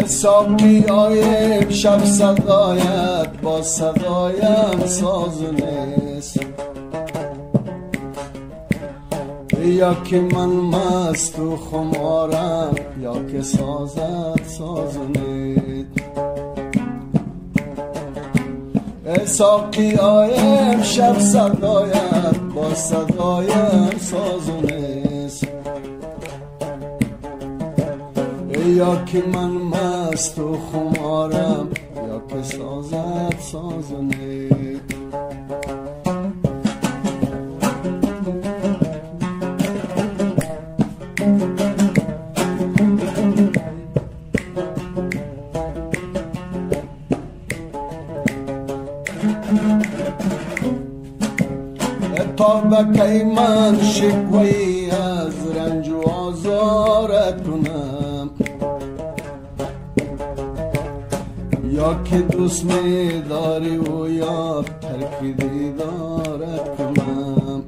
ساقیای امشب صدایت با صدایم سازو نیست، یا که من مست و خمارم یا که سازت سازو نیست. ساقیای امشب صدایت با صدایم سازو نیست، یا که من مست و خمارم یا که سازت سازو نیست. تا بکی من شکوی از رنج و آزارت کنم، یا که دوست می داری و یا ترک دیدارت کنم.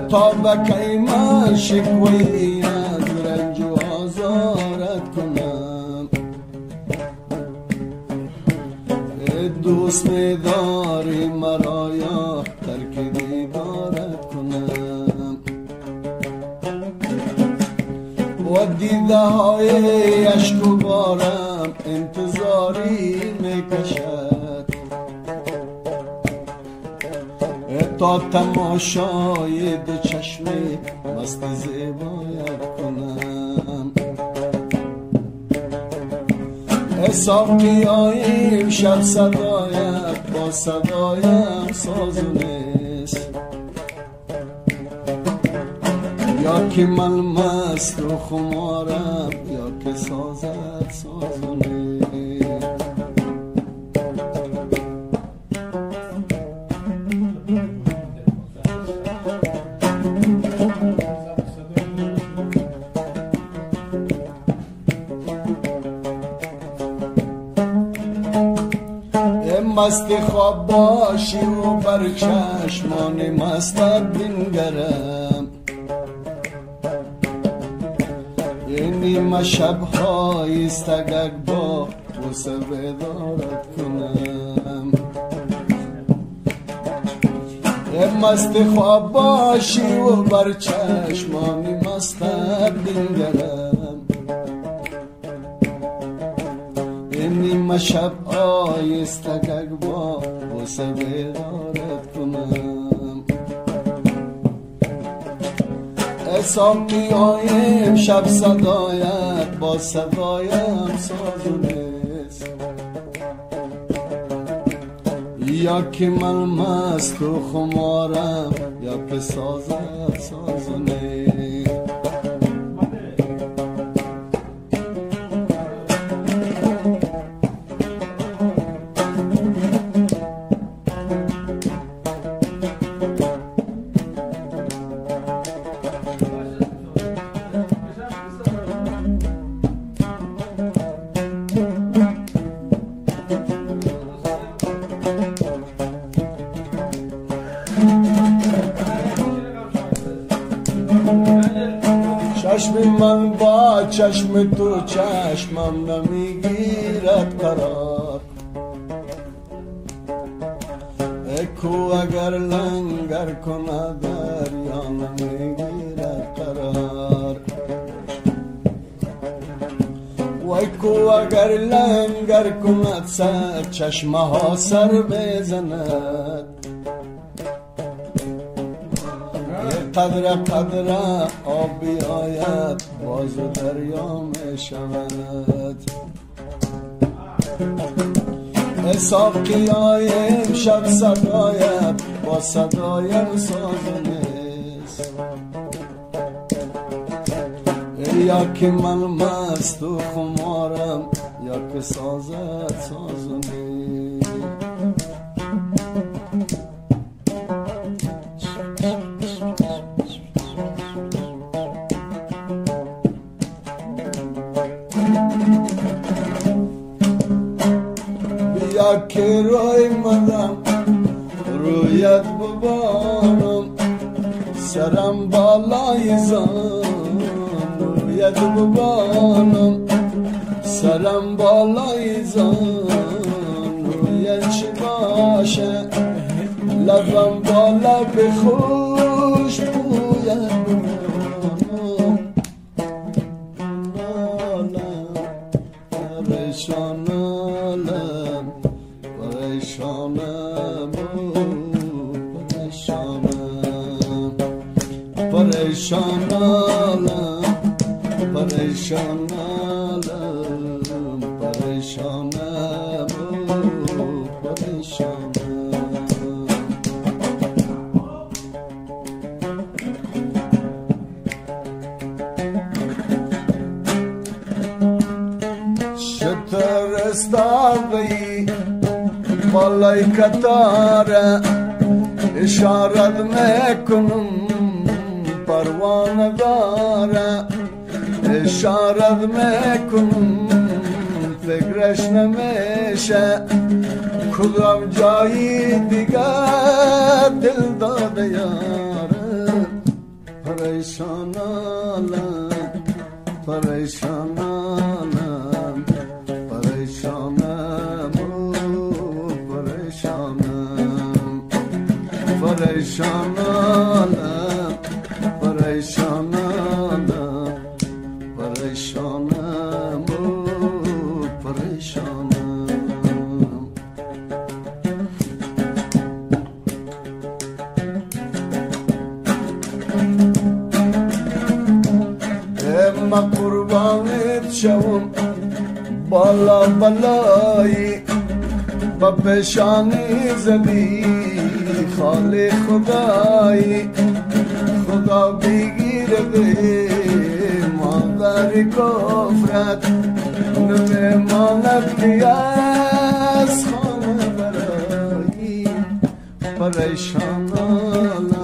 تا بکی من شکوی از رنج و آزارت کنم، دوست می داری مرا یا ترک دیدارت کنم. و دیده های عشق و بارم انتظاری می کشد، تا تماشای دو چشم مست زیبایت کنم. ساقیای امشب صدایت با صدایم سازو نیست، یا که من مست و خمارم یا که سازت سازو نیست. مست خواب باشی و بر چشمان مستت بنگرم، نیمه شب‌های استگک با بوسه بیدارت کنم. مست خواب باشی و بر چشمان مستت بنگرم، نیمه شب‌های استگک با بوسه بیدارت کنم. ساقیای امشب صدایت با صدایم سازو نیست، یا که من مست و خمارم یا که سازت سازو نیست. چشم من با چشم تو چشمم نمیگیرد قرار، اکو اگر لنگر کند دریا نمیگیرد قرار. و اکو اگر لنگر کند سر چشمه ها سر بزند، قدر قدر آبی آید باز دریا می شود. ساقیای امشب صدایت با صدایم سازو نیست، یا که من مست و خمارم یا که سازت سازو نیست. یا که روی مدم رویت ببارم سرم بالای زان رویت ببارم سرم بالای زان رویت چی باشه لبم با لب خوش بویت ببارم نالم پریشانم پریشانم پریشانم پریشانم پریشانم پریشانم شتر استاوی بالای کتاره اشارت میکنم پروانه داره اشارت میکنم فکرش نمیشه کدام جایی دیگر دل داده یاره پریشانم پریشانم پریشانم پریشانم پریشانم پریشانم پریشانم پریشانم اما قربانت شوم بالا بالایی با پیشانی زدی خالی خدایی خدا بگیره به مادر کفرت نمیماند که از خانه برایی پریشانم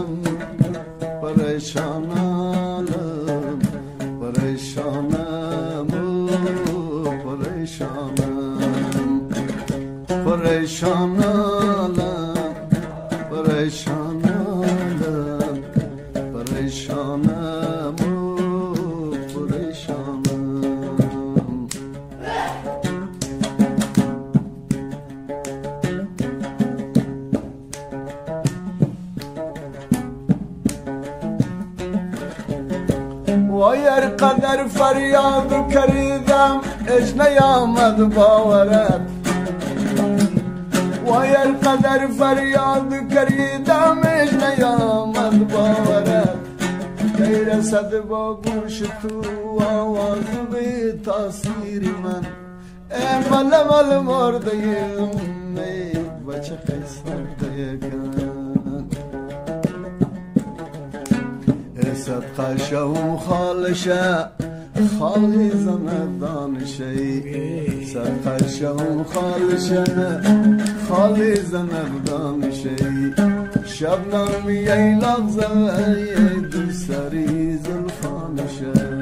پریشانم پریشانم پریشانم پریشانم پریشانم پریشانم پریشانم وای هر قدر فریاد کردم اش نیامد باورت وای هر قدر فریاد کردم اش نیامد باورت کی رسد با گوش تو آواز به تاثیر من مل مل مرده ای بچه قیصر دیگن صدقه شوم خالشه خالی زند دانشی صدقه شوم خالشه خالی زند دانشی شبنم ای لغزه ای دوستری زلفانشه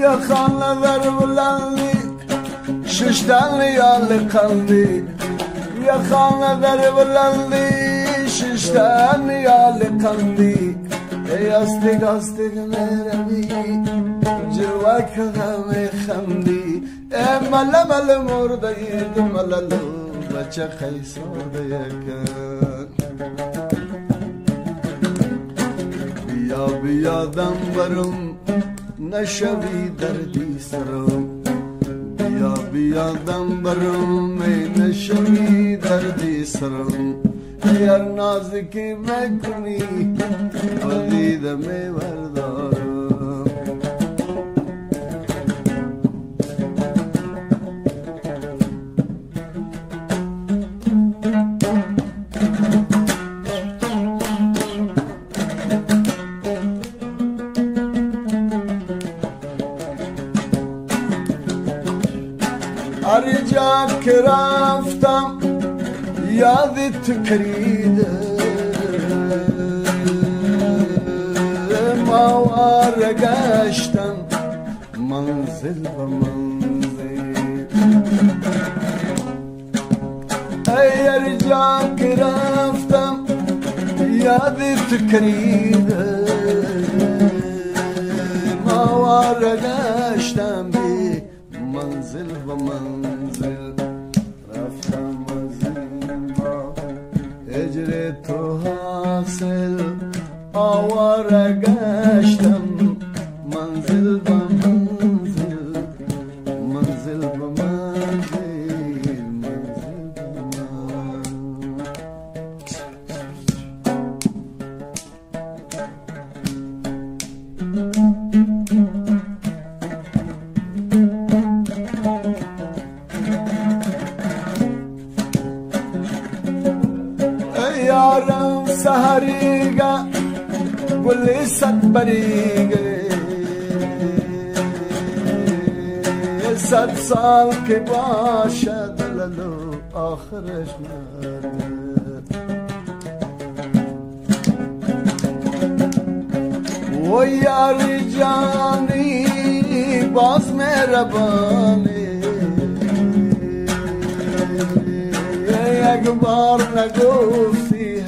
یا خانه در بلندی ششتن یال قلبی یا خانه در بلندی ششتن یال قلبی ای استگ استگ میروی جلوه که غم خندی ای مل مل مرده ای مللو بچه قیصر یکن بیا بیا دم برم نشوی دردی سرم بیا بیا دم برم ای نشوی دردی سرم اگر نازکی مکنی بدیده می بردارم که رفتم یادت کریده ماوار گشتم منزل به منزل هر جا که رفتم یادت کریده ماوار گشتم بی منزل به منزل رفتم از این با هجر تو حاصل آوار گشتم منزل به منزل منزل به منزل منزل به منزل یارم سحریگا گل صد بریگه 100 سال که باشد لالو آخرش و یاری جانی باز مهربانی یک بار نگفتی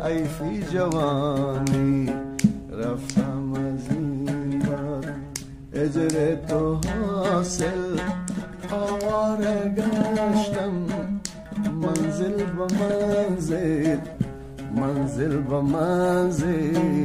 ای فی جوانی رفتم از این بار اجر تو حاصل آواره گشتم منزل به منزل منزل به منزل